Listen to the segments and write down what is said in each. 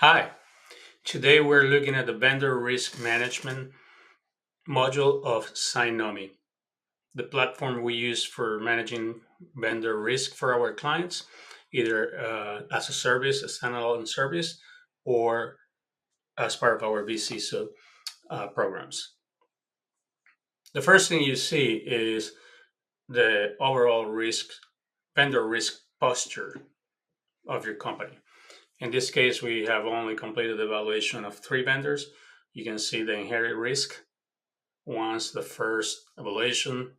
Hi, today we're looking at the vendor risk management module of Cynomi, the platform we use for managing vendor risk for our clients, either as a service, a standalone service, or as part of our VCSO programs. The first thing you see is the overall vendor risk posture of your company. In this case, we have only completed the evaluation of three vendors. You can see the inherent risk once the first evaluation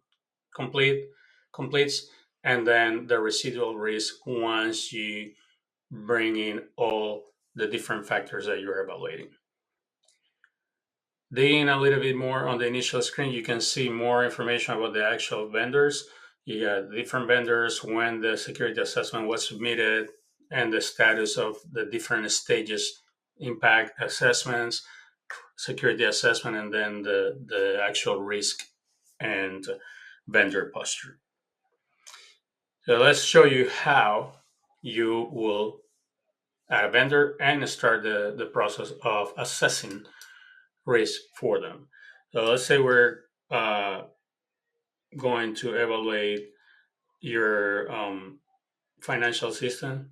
complete completes, and then the residual risk once you bring in all the different factors that you're evaluating. Digging a little bit more on the initial screen, you can see more information about the actual vendors. You got different vendors, when the security assessment was submitted, and the status of the different stages: impact assessments, security assessment, and then the actual risk and vendor posture. So let's show you how you will add a vendor and start the process of assessing risk for them. So let's say we're going to evaluate your financial system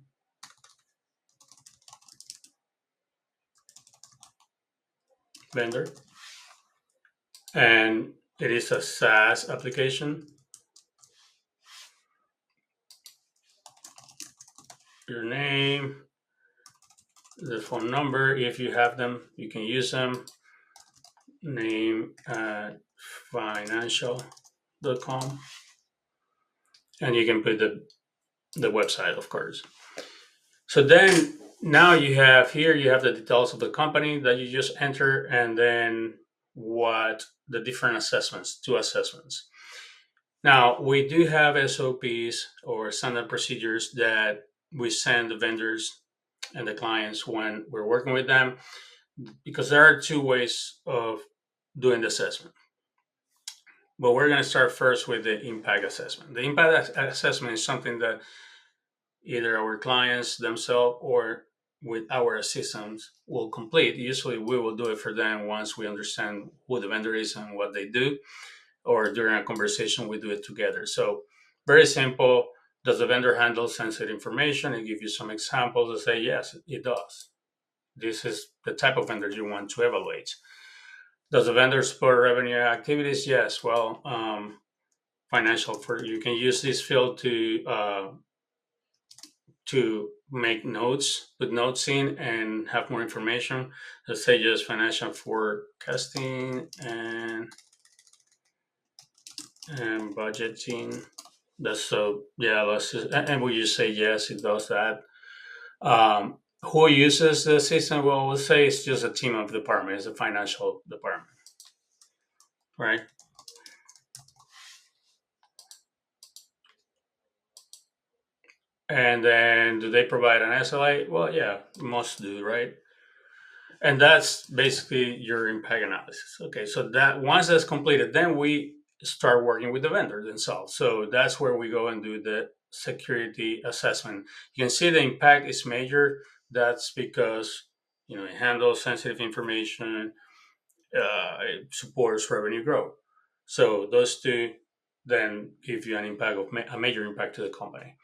vendor, and it is a SaaS application. Your name, the phone number, if you have them, you can use them. Name at financial.com, and you can put the website, of course. So then now you have the details of the company that you just enter, and then what the different assessments, two assessments. Now we do have SOPs or standard procedures that we send the vendors and the clients when we're working with them, because there are two ways of doing the assessment. But we're going to start first with the impact assessment. The impact assessment is something that either our clients themselves or with our assistants will complete. Usually we will do it for them once we understand who the vendor is and what they do, or during a conversation we do it together. So very simple. Does the vendor handle sensitive information? And give you some examples and say, yes, it does. This is the type of vendor you want to evaluate. Does the vendor support revenue activities? Yes. Well, financial, for you can use this field to make notes, put notes in, and have more information. Let's say just financial forecasting and budgeting. That's so yeah. Let's just, and we just say yes, it does that. Who uses the system? Well, we'll say it's just a team of department. It's a financial department, right? And then do they provide an SLA? Well, yeah, most do, right? And that's basically your impact analysis. Okay, so that once that's completed, then we start working with the vendor themselves. So that's where we go and do the security assessment. You can see the impact is major. That's because it handles sensitive information, it supports revenue growth. So those two then give you an impact of a major impact to the company.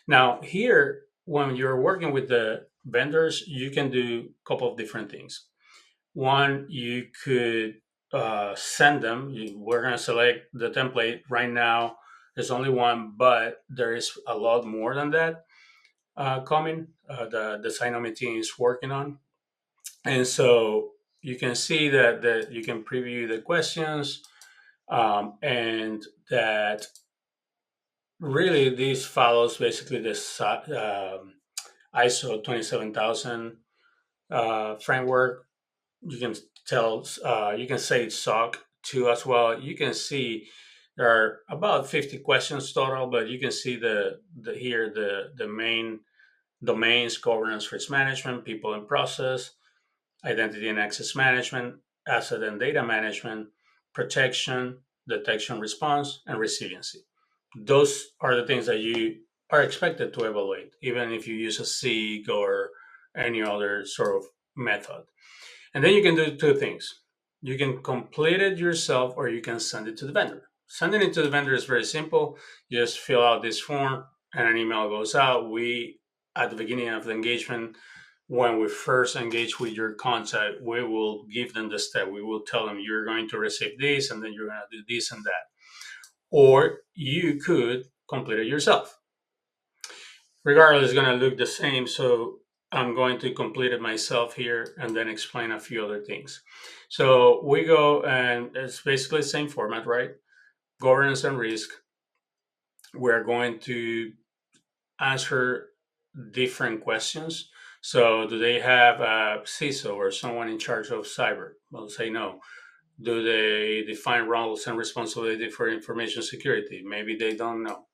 Now here, when you're working with the vendors, you can do a couple of different things. One, you could send them. We're going to select the template right now. There's only one, but there is a lot more than that coming. The Cynomi team is working on, and so you can see that you can preview the questions, and that really this follows basically this ISO 27000 framework. You can tell, you can say it's SOC 2 as well. You can see there are about 50 questions total, but you can see the main domains: governance, risk management, people and process, identity and access management, asset and data management, protection, detection response, and resiliency. Those are the things that you are expected to evaluate, even if you use a SIG or any other sort of method. And then you can do two things. You can complete it yourself or you can send it to the vendor. Sending it to the vendor is very simple. You just fill out this form and an email goes out. We, at the beginning of the engagement, when we first engage with your contact, we will give them the step. We will tell them you're going to receive this and then you're going to do this and that. Or you could complete it yourself. Regardless, it's going to look the same. So I'm going to complete it myself here and then explain a few other things. So we go and it's basically the same format, right? Governance and risk. We're going to answer different questions. So do they have a CISO or someone in charge of cyber? Well, say no. Do they define roles and responsibility for information security? Maybe they don't know.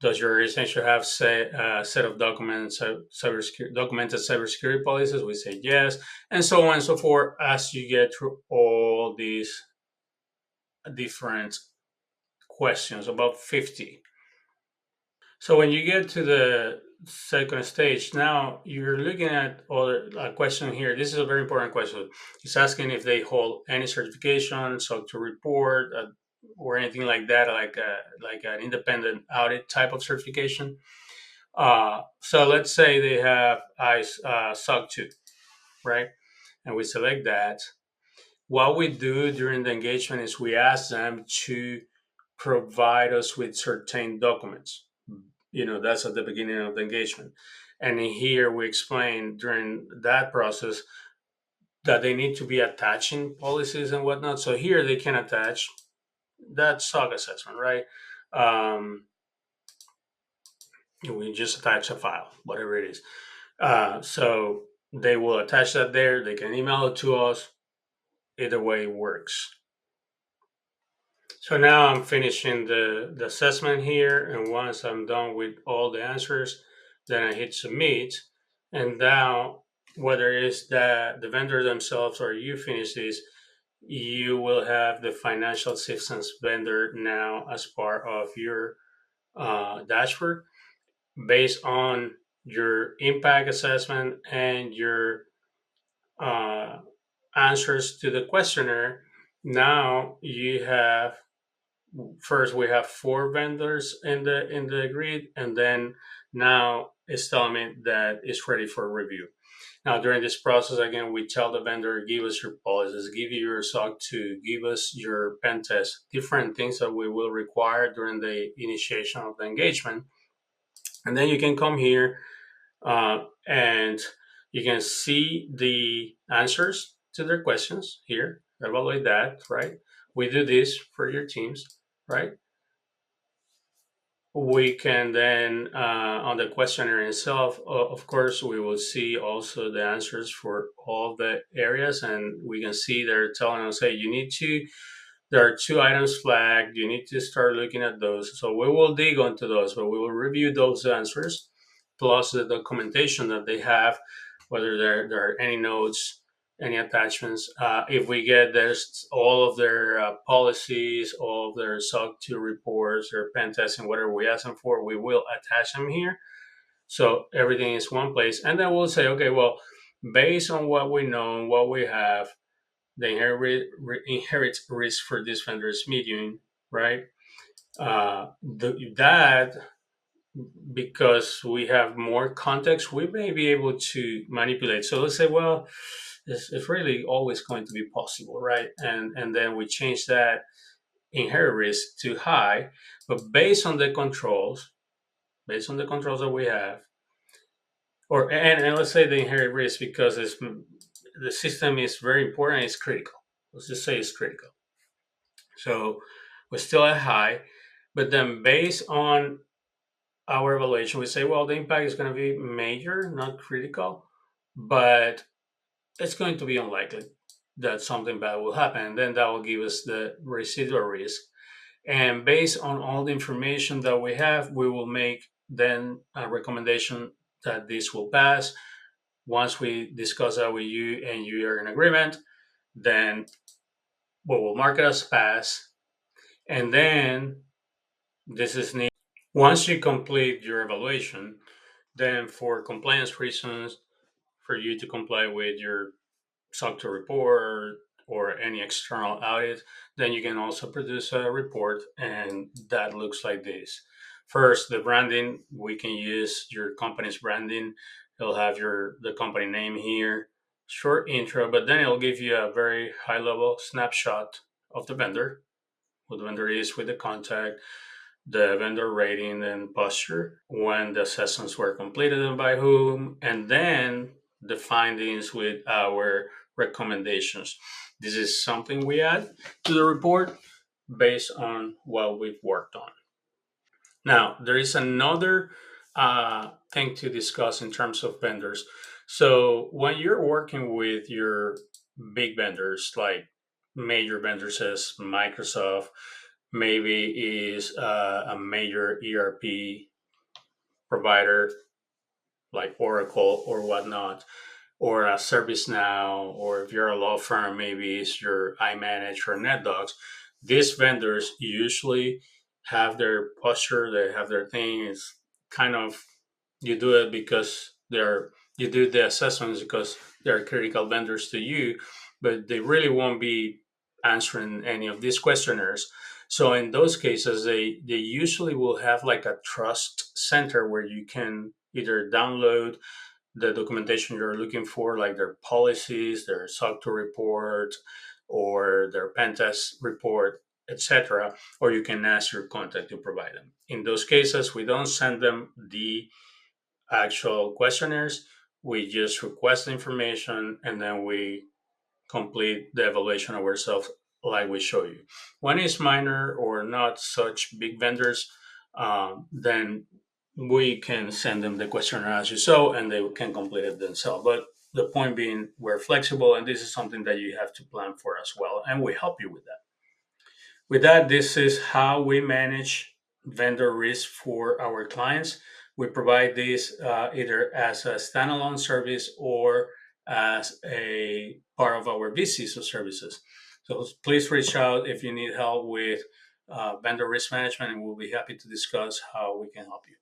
Does your organization have a set of documents, documented cybersecurity policies? We say yes, and so on and so forth as you get through all these different questions, about 50. So when you get to the second stage, now you're looking at other a question here. This is a very important question. It's asking if they hold any certification, so to report or anything like that, like an independent audit type of certification. So let's say they have ICE SOC 2, right? And we select that. What we do during the engagement is we ask them to provide us with certain documents. That's at the beginning of the engagement. And in here we explain during that process that they need to be attaching policies and whatnot. So here they can attach that SOC assessment, right? Um, we just attach a file, whatever it is. So they will attach that there. They can email it to us. Either way works. So now I'm finishing the assessment here. And once I'm done with all the answers, then I hit submit. And now, whether it's the vendor themselves or you finish this, you will have the financial assistance vendor now as part of your dashboard based on your impact assessment and your uh, answers to the questionnaire. Now you have first we have four vendors in the grid, and then now it's telling me that it's ready for review. Now during this process, again, we tell the vendor, give us your policies, give you your SOC 2, give us your pen test, different things that we will require during the initiation of the engagement. And then you can come here and you can see the answers to their questions here. Evaluate that, right? We do this for your teams, right? We can then, on the questionnaire itself, of course, we will see also the answers for all the areas, and we can see they're telling us, hey, there are two items flagged. You need to start looking at those. So we will dig onto those, but we will review those answers plus the documentation that they have, whether there are any notes, any attachments. If we get there's all of their policies, all of their SOC 2 reports, their pen testing, whatever we ask them for, we will attach them here. So everything is one place. And then we'll say, okay, well, based on what we know and what we have, the inherit risk for this vendor is medium, right? That because we have more context, we may be able to manipulate. So let's say, well, it's really always going to be possible, right? And then we change that inherent risk to high, but based on the controls that we have, and let's say the inherent risk because the system is very important, it's critical. Let's just say it's critical. So we're still at high, but then based on our evaluation, we say, well, the impact is going to be major, not critical, but it's going to be unlikely that something bad will happen. And then that will give us the residual risk. And based on all the information that we have, we will make then a recommendation that this will pass. Once we discuss that with you and you are in agreement, then we will mark it as pass. And then this is needed. Once you complete your evaluation, then for compliance reasons, for you to comply with your SOC 2 report or any external audit, then you can also produce a report, and that looks like this. First, the branding, we can use your company's branding. It'll have the company name here, short intro, but then it'll give you a very high level snapshot of the vendor, who the vendor is with the contact, the vendor rating and posture, when the assessments were completed and by whom, and then the findings with our recommendations. This is something we add to the report based on what we've worked on. Now, there is another thing to discuss in terms of vendors. So, when you're working with your big vendors, like major vendors as Microsoft, maybe is a major ERP provider like Oracle or whatnot, or a ServiceNow, or if you're a law firm, maybe it's your iManage or NetDocs. These vendors usually have their posture, they have their thing. It's kind of, you do it because you do the assessments because they're critical vendors to you, but they really won't be answering any of these questionnaires. So in those cases, they usually will have like a trust center where you can either download the documentation you're looking for, like their policies, their SOC 2 report, or their pen test report, etc. Or you can ask your contact to provide them. In those cases, we don't send them the actual questionnaires. We just request the information, and then we complete the evaluation of ourselves like we show you. When it's minor or not such big vendors, then we can send them the questionnaire as you saw, and they can complete it themselves. But the point being, we're flexible, and this is something that you have to plan for as well, and we help you with that. With that, this is how we manage vendor risk for our clients. We provide this either as a standalone service or as a part of our VCSO services. So please reach out if you need help with vendor risk management, and we'll be happy to discuss how we can help you.